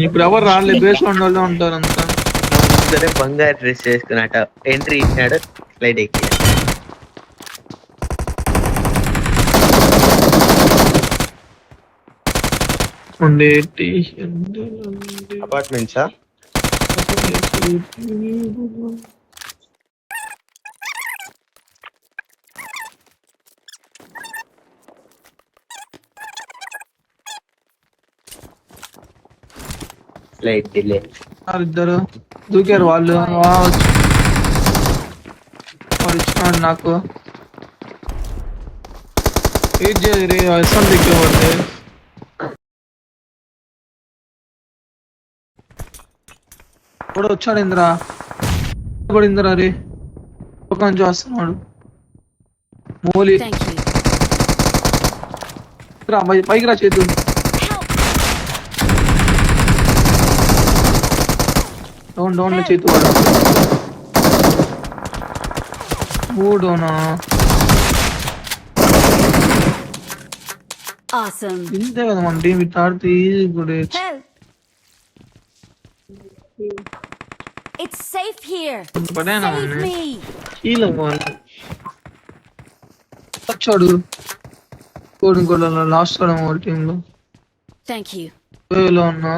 ఇప్పుడు ఎవరు రాలే, బేస్ లో ఉన్న వాళ్ళే ఉంటారు అంతా. సరే బంగారు డ్రెస్ చేసుకున్నట్ట ఎంట్రీ ఇచ్చినాడు, ఫ్లైట్ ఎక్కి. అపార్ట్మెంట్సా? Flight delay. ఇద్దరు దూకారు వాళ్ళు. వాడు ఇచ్చినాడు నాకు. ఏం చేయదు రే, అసలు దిక్కేవాడు. ఇప్పుడు వచ్చాడు ఇంద్రా, పడిందిరా రే, నుంచి వస్తున్నాడు మోలీ. పైకి రా చేతు. డౌన్ డౌన్ లో చేతు వాడు. మూడోనా ఇంతే కదా మన టీం ఇట్లా ఆడితే ఈజీ కూడా. వచ్చాడు కోడి కూడా లాస్ట్ టీమ్ లో ఉన్నా.